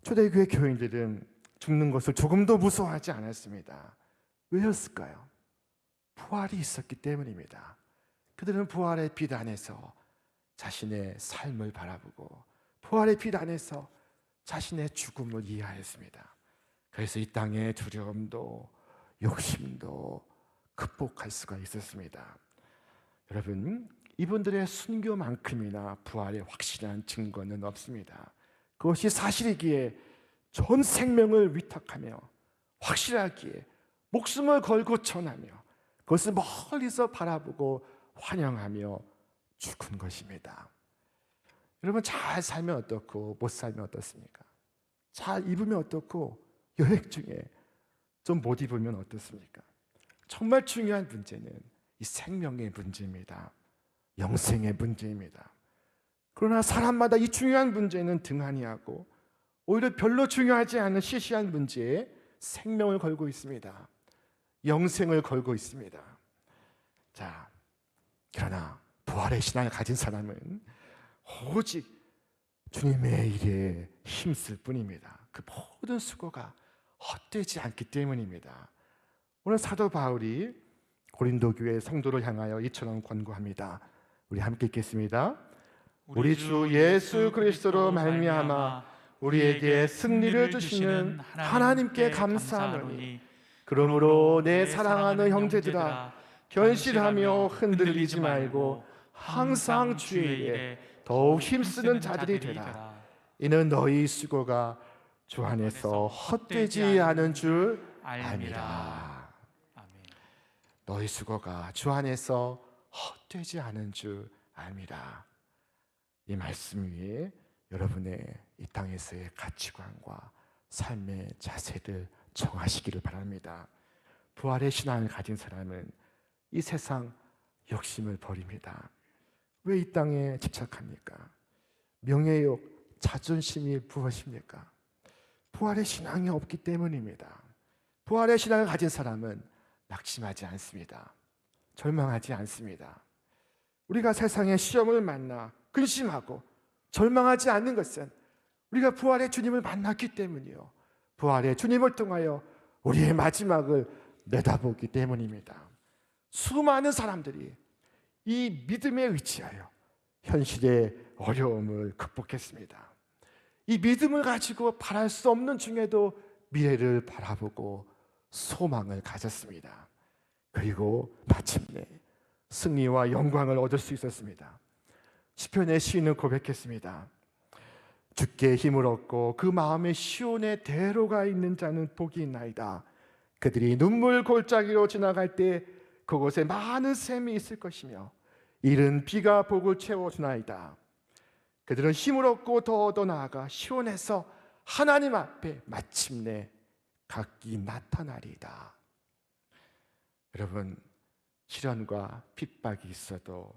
초대교회 교인들은 죽는 것을 조금도 무서워하지 않았습니다. 왜였을까요? 부활이 있었기 때문입니다. 그들은 부활의 빛 안에서 자신의 삶을 바라보고 부활의 빛 안에서 자신의 죽음을 이해하였습니다. 그래서 이 땅의 두려움도 욕심도 극복할 수가 있었습니다. 여러분, 이분들의 순교만큼이나 부활의 확실한 증거는 없습니다. 그것이 사실이기에 전 생명을 위탁하며 확실하기에 목숨을 걸고 전하며 그것을 멀리서 바라보고 환영하며 죽은 것입니다. 여러분, 잘 살면 어떻고 못 살면 어떻습니까? 잘 입으면 어떻고 여행 중에 좀 못 입으면 어떻습니까? 정말 중요한 문제는 이 생명의 문제입니다. 영생의 문제입니다. 그러나 사람마다 이 중요한 문제는 등한히하고 오히려 별로 중요하지 않은 시시한 문제에 생명을 걸고 있습니다. 영생을 걸고 있습니다. 자, 그러나 부활의 신앙을 가진 사람은 오직 주님의 일에 힘쓸 뿐입니다. 그 모든 수고가 헛되지 않기 때문입니다. 오늘 사도 바울이 고린도 교회 성도를 향하여 이처럼 권고합니다. 우리 함께 읽겠습니다. 우리 주 예수 그리스도로 말미암아 우리에게 승리를 주시는 하나님께 감사하노니 그러므로 내 사랑하는 형제들아 견실하며 흔들리지 말고 항상 주의 일에 더욱 힘쓰는 자들이 되라. 이는 너희 수고가 주 안에서 헛되지 않은 줄 알미라. 너희 수고가 주 안에서 헛되지 않은 줄 알미라. 이 말씀 위에 여러분의 이 땅에서의 가치관과 삶의 자세를 정하시기를 바랍니다. 부활의 신앙을 가진 사람은 이 세상 욕심을 버립니다. 왜 이 땅에 집착합니까? 명예욕, 자존심이 무엇입니까? 부활의 신앙이 없기 때문입니다. 부활의 신앙을 가진 사람은 낙심하지 않습니다. 절망하지 않습니다. 우리가 세상의 시험을 만나 근심하고 절망하지 않는 것은 우리가 부활의 주님을 만났기 때문이요, 부활의 주님을 통하여 우리의 마지막을 내다보기 때문입니다. 수많은 사람들이 이 믿음에 의지하여 현실의 어려움을 극복했습니다. 이 믿음을 가지고 바랄 수 없는 중에도 미래를 바라보고 소망을 가졌습니다. 그리고 마침내 승리와 영광을 얻을 수 있었습니다. 시편의 시인은 고백했습니다. 주께 힘을 얻고 그 마음에 시온의 대로가 있는 자는 복이 있나이다. 그들이 눈물 골짜기로 지나갈 때 그곳에 많은 샘이 있을 것이며 이른 비가 복을 채워주나이다. 그들은 힘을 얻고 더 나아가 시온에서 하나님 앞에 마침내 각기 나타나리이다. 여러분, 시련과 핍박이 있어도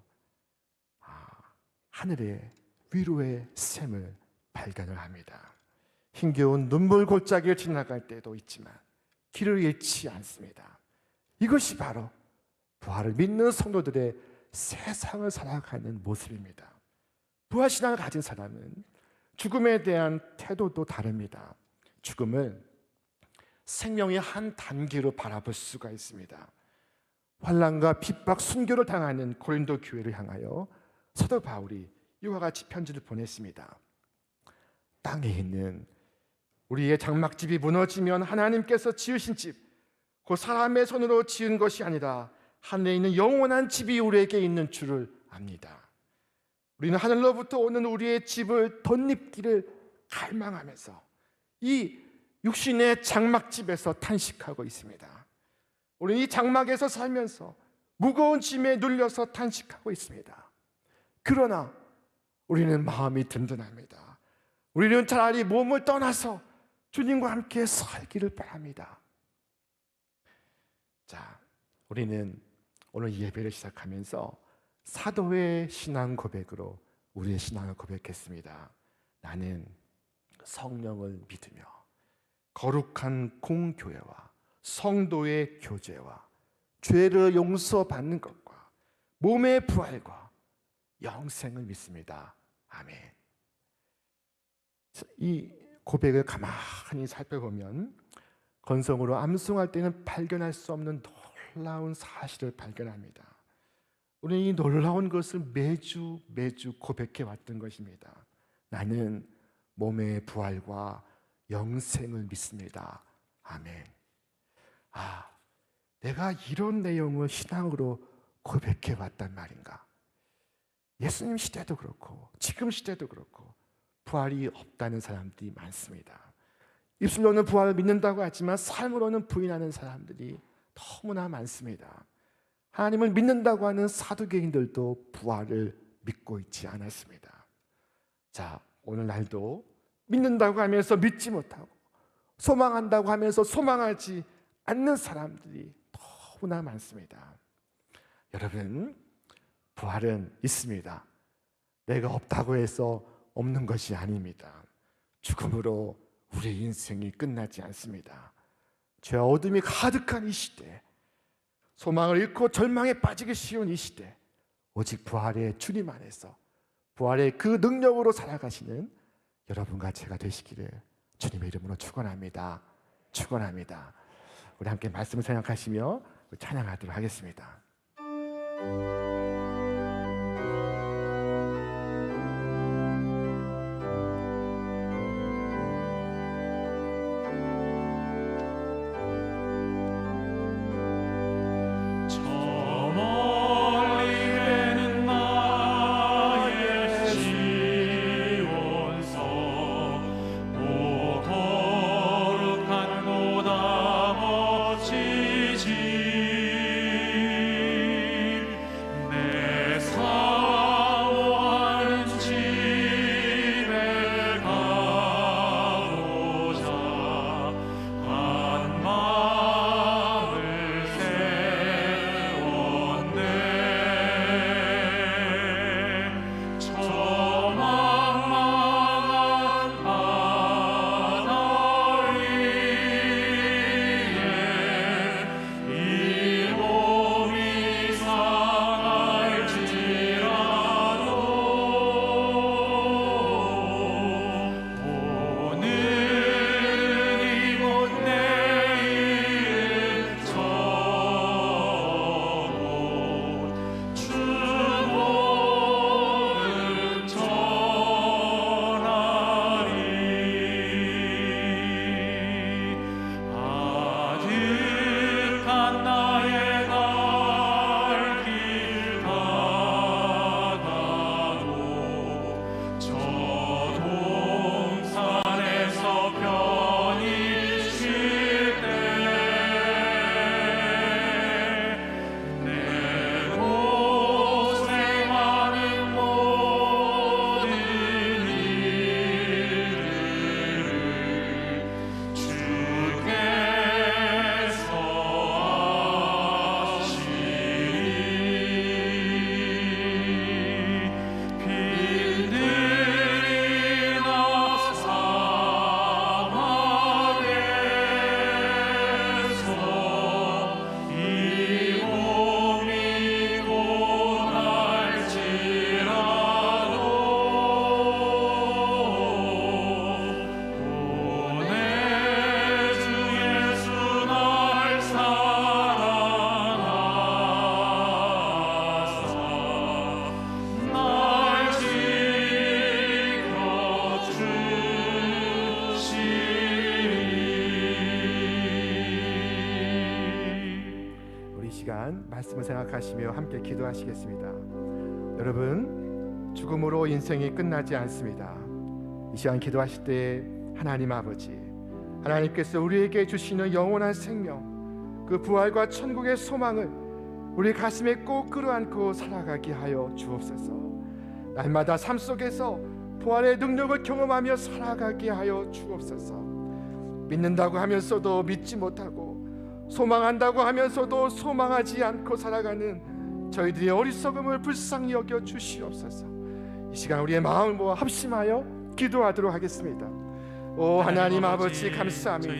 하늘의 위로의 샘을 발견을 합니다. 힘겨운 눈물 골짜기를 지나갈 때도 있지만 길을 잃지 않습니다. 이것이 바로 부활을 믿는 성도들의 세상을 살아가는 모습입니다. 부활신앙을 가진 사람은 죽음에 대한 태도도 다릅니다. 죽음을 생명의 한 단계로 바라볼 수가 있습니다. 환난과 핍박, 순교를 당하는 고린도 교회를 향하여 사도 바울이 이와 같이 편지를 보냈습니다. 땅에 있는 우리의 장막집이 무너지면 하나님께서 지으신 집, 그 사람의 손으로 지은 것이 아니라 하늘에 있는 영원한 집이 우리에게 있는 줄을 압니다. 우리는 하늘로부터 오는 우리의 집을 덧입기를 갈망하면서 이 육신의 장막집에서 탄식하고 있습니다. 우리는 이 장막에서 살면서 무거운 짐에 눌려서 탄식하고 있습니다. 그러나 우리는 마음이 든든합니다. 우리는 차라리 몸을 떠나서 주님과 함께 살기를 바랍니다. 자, 우리는 오늘 예배를 시작하면서 사도의 신앙 고백으로 우리의 신앙을 고백했습니다. 나는 성령을 믿으며 거룩한 공교회와 성도의 교제와 죄를 용서받는 것과 몸의 부활과 영생을 믿습니다. 아멘. 이 고백을 가만히 살펴보면 건성으로 암송할 때는 발견할 수 없는 놀라운 사실을 발견합니다. 우리는 이 놀라운 것을 매주 고백해 왔던 것입니다. 나는 몸의 부활과 영생을 믿습니다. 아멘. 내가 이런 내용을 신앙으로 고백해 왔단 말인가? 예수님 시대도 그렇고 지금 시대도 그렇고 부활이 없다는 사람들이 많습니다. 입술로는 부활을 믿는다고 하지만 삶으로는 부인하는 사람들이 너무나 많습니다. 하나님을 믿는다고 하는 사두개인들도 부활을 믿고 있지 않았습니다. 자, 오늘날도 믿는다고 하면서 믿지 못하고 소망한다고 하면서 소망하지 않는 사람들이 너무나 많습니다. 여러분, 부활은 있습니다. 내가 없다고 해서 없는 것이 아닙니다. 죽음으로 우리 인생이 끝나지 않습니다. 죄와 어둠이 가득한 이 시대, 소망을 잃고 절망에 빠지기 쉬운 이 시대, 오직 부활의 주님 안에서 부활의 그 능력으로 살아가시는 여러분과 제가 되시기를 주님의 이름으로 축원합니다. 축원합니다. 우리 함께 말씀을 생각하시며 찬양하도록 하겠습니다. 말씀을 생각하시며 함께 기도하시겠습니다. 여러분, 죽음으로 인생이 끝나지 않습니다. 이 시간 기도하실 때 하나님 아버지, 하나님께서 우리에게 주시는 영원한 생명, 그 부활과 천국의 소망을 우리 가슴에 꼭 끌어안고 살아가게 하여 주옵소서. 날마다 삶 속에서 부활의 능력을 경험하며 살아가게 하여 주옵소서. 믿는다고 하면서도 믿지 못하고, 소망한다고 하면서도 소망하지 않고 살아가는 저희들의 어리석음을 불쌍히 여겨 주시옵소서. 이 시간 우리의 마음을 모아 합심하여 기도하도록 하겠습니다. 오 하나님 아버지 감사합니다.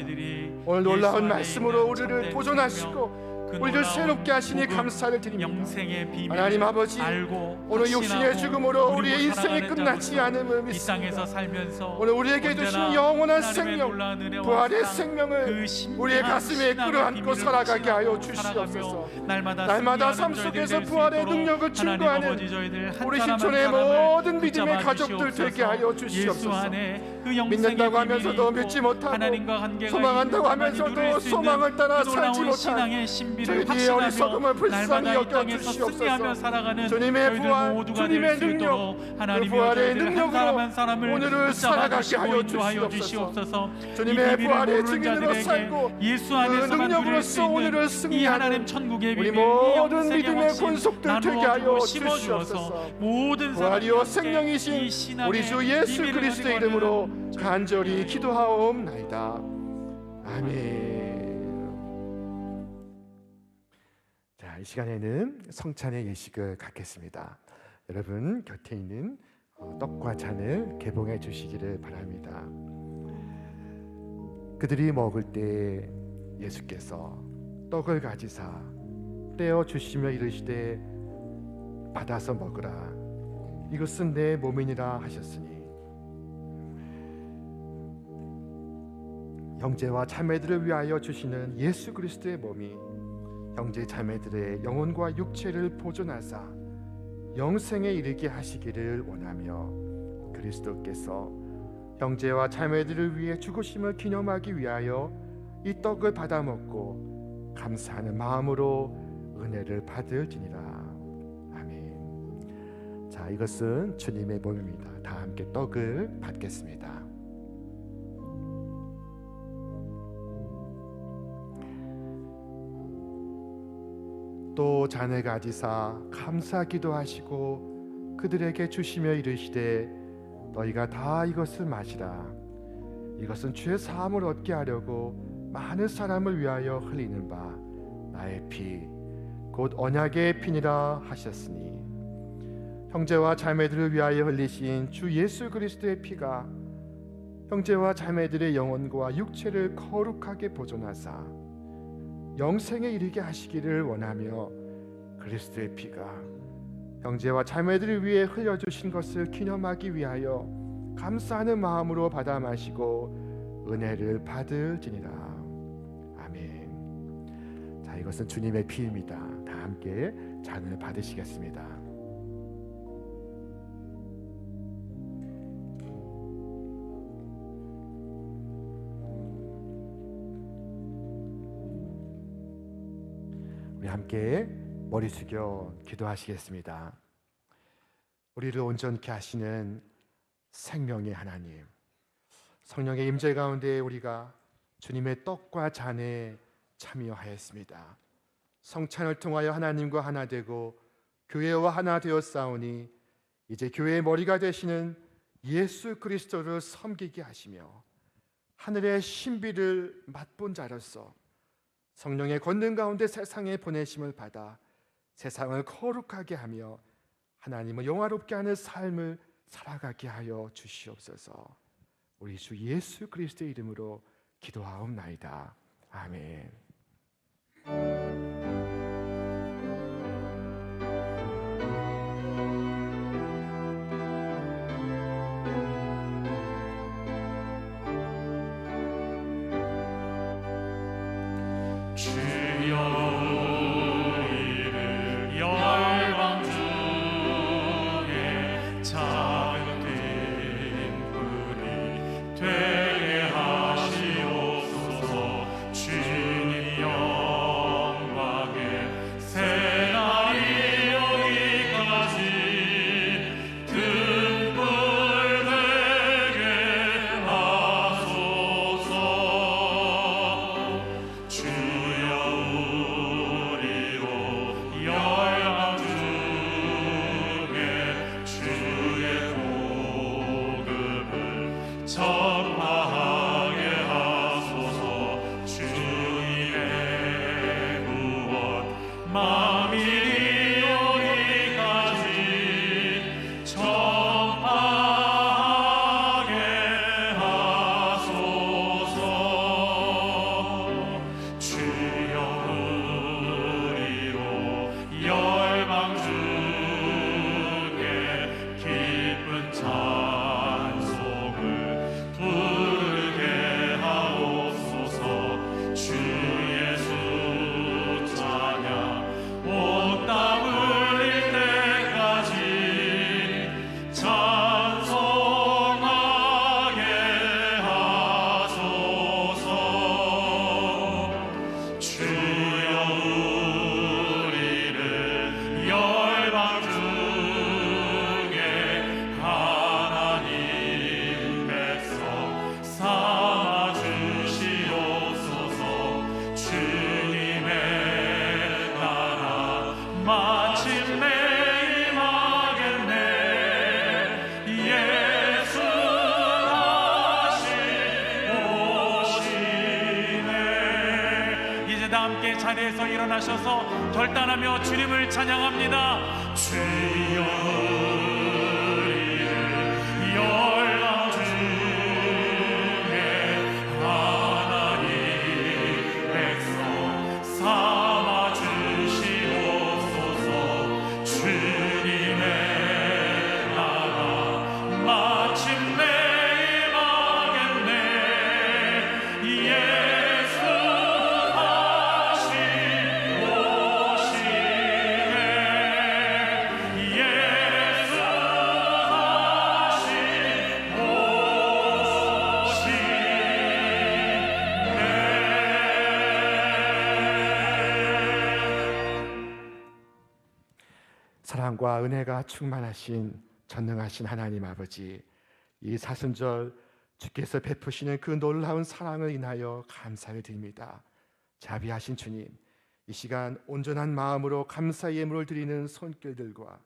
오늘 놀라운 말씀으로 우리를 보존하시고 우리를 새롭게 하시니 복음, 감사를 드립니다. 영생의 비밀 하나님 아버지, 알고 오늘 육신의 죽음으로 우리의 인생이 살아가는 끝나지 자로서 않음을 이 땅에서 믿습니다. 살면서 오늘 우리에게 언제나 주신 영원한 하나님의 생명, 놀라운 은혜와 부활의 사랑, 생명을 그 신비한 우리의 가슴에 신앙의 끌어안고 비밀을 살아가게 하여 확신하고 주시옵소서. 살아가며 날마다 날마다 승리하는 삶 저희들 속에서 될수 부활의 있도록 능력을 하나님 증거하는 아버지 저희들 한 우리 사람 한 신촌의 사람을 모든 믿음의 붙잡아 가족들 주시옵소서. 되게 하여 예수 주시옵소서. 안에 그 영생의 믿는다고 비밀이 하면서도 있고 믿지 못하고 하나님과 관계가 소망한다고 있고 많이 하면서도 누릴 수 있는 소망을 따라 그 살지 놀라운 못한 신앙의 신비를 저희들의 어리석음을 확신하며 불쌍히 날마다 이 여겨 땅에서 주시옵소서. 승리하며 살아가는 주님의 저희들 부활, 모두가 주님의 될 수 능력, 있도록 하나님이 그 부활의 저희들 한 능력으로 사람 한 사람을 오늘을 붙잡아 살아가게 주시고 하여 인도하여 주시옵소서. 주시옵소서. 주님의 이 비밀을 부활의 모르는 증인으로 자들에게 살고 예수 그 안에서만 누릴 수 능력으로서 있는 오늘을 이 승리하는 하나님 천국의 우리 비밀, 모든 영생의 믿음의 확신 권속들 되게 나누어 하여 주고 심어 주시옵소서. 주어서 모든 부활이요 사람들에게 이 생명이신 신앙의 우리 주 예수 비밀을 그리스도의 가지고 이름으로 하는 간절히 기도하옵나이다. 아멘. 자, 이 시간에는 성찬의 예식을 갖겠습니다. 여러분 곁에 있는 떡과 잔을 개봉해 주시기를 바랍니다. 그들이 먹을 때 예수께서 떡을 가지사 떼어 주시며 이르시되 받아서 먹으라, 이것은 내 몸이니라 하셨으니 형제와 자매들을 위하여 주시는 예수 그리스도의 몸이 형제 자매들의 영혼과 육체를 보존하사 영생에 이르게 하시기를 원하며 그리스도께서 형제와 자매들을 위해 죽으심을 기념하기 위하여 이 떡을 받아 먹고 감사하는 마음으로 은혜를 받을지니라. 아멘. 자, 이것은 주님의 몸입니다. 다 함께 떡을 받겠습니다. 또 잔을 가지사 감사 기도하시고 그들에게 주시며 이르시되 너희가 다 이것을 마시라, 이것은 죄 사함을 얻게 하려고 많은 사람을 위하여 흘리는 바 나의 피 곧 언약의 피니라 하셨으니 형제와 자매들을 위하여 흘리신 주 예수 그리스도의 피가 형제와 자매들의 영혼과 육체를 거룩하게 보존하사 영생에 이르게 하시기를 원하며 그리스도의 피가 형제와 자매들을 위해 흘려주신 것을 기념하기 위하여 감사하는 마음으로 받아 마시고 은혜를 받을지니라. 아멘. 자, 이것은 주님의 피입니다. 다 함께 잔을 받으시겠습니다. 우리 함께 머리 숙여 기도하시겠습니다. 우리를 온전케 하시는 생명의 하나님, 성령의 임재 가운데 우리가 주님의 떡과 잔에 참여하였습니다. 성찬을 통하여 하나님과 하나 되고 교회와 하나 되었사오니 이제 교회의 머리가 되시는 예수 그리스도를 섬기게 하시며 하늘의 신비를 맛본 자로서 성령의 권능 가운데 세상에 보내심을 받아 세상을 거룩하게 하며 하나님을 영화롭게 하는 삶을 살아가게 하여 주시옵소서. 우리 주 예수 그리스도의 이름으로 기도하옵나이다. 아멘. 주여 우리를 열방 중에 작은 뒷불이 되게 하시옵소서. 주님 영광에 부활의 자리에서 일어나셔서 결단하며 주님을 찬양합니다. 주여 우리를 열방 중에 하나님 백성 삼아 주시옵소서. 주님의 나라 마침내 임하겠네. 예수 다시 오시네. 예수 다시 사랑과 은혜가 충만하신 전능하신 하나님 아버지, 이 사순절 주께서 베푸시는 그 놀라운 사랑을 인하여 감사를 드립니다. 자비하신 주님, 이 시간 온전한 마음으로 감사 예물을 드리는 손길들과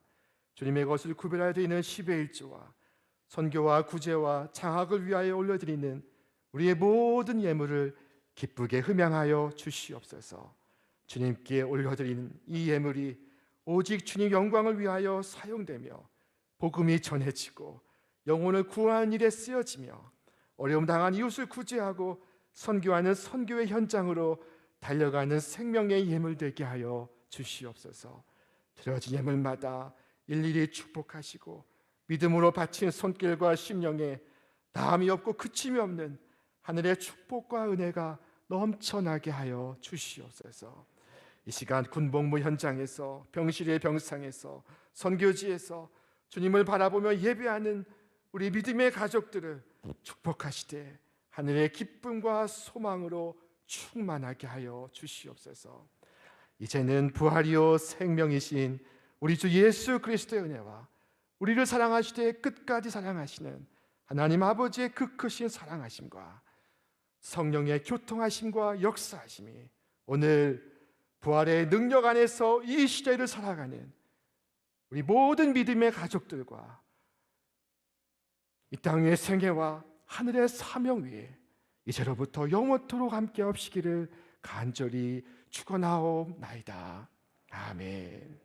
주님의 것을 구별하여 드리는 10의 1조와 선교와 구제와 장학을 위하여 올려드리는 우리의 모든 예물을 기쁘게 흠양하여 주시옵소서. 주님께 올려드리는 이 예물이 오직 주님 영광을 위하여 사용되며 복음이 전해지고 영혼을 구하는 일에 쓰여지며 어려움 당한 이웃을 구제하고 선교하는 선교의 현장으로 달려가는 생명의 예물 되게 하여 주시옵소서. 드려진 예물마다 일일이 축복하시고 믿음으로 바친 손길과 심령에 다함이 없고 그침이 없는 하늘의 축복과 은혜가 넘쳐나게 하여 주시옵소서. 이 시간 군복무 현장에서, 병실의 병상에서, 선교지에서 주님을 바라보며 예배하는 우리 믿음의 가족들을 축복하시되 하늘의 기쁨과 소망으로 충만하게 하여 주시옵소서. 이제는 부활이요 생명이신 우리 주 예수 그리스도의 은혜와 우리를 사랑하시되 끝까지 사랑하시는 하나님 아버지의 그 크신 사랑하심과 성령의 교통하심과 역사하심이 오늘 부활의 능력 안에서 이 시대를 살아가는 우리 모든 믿음의 가족들과 이 땅의 생애와 하늘의 사명 위에 이제로부터 영원토록 함께 하시기를 간절히 축원하옵나이다. 아멘.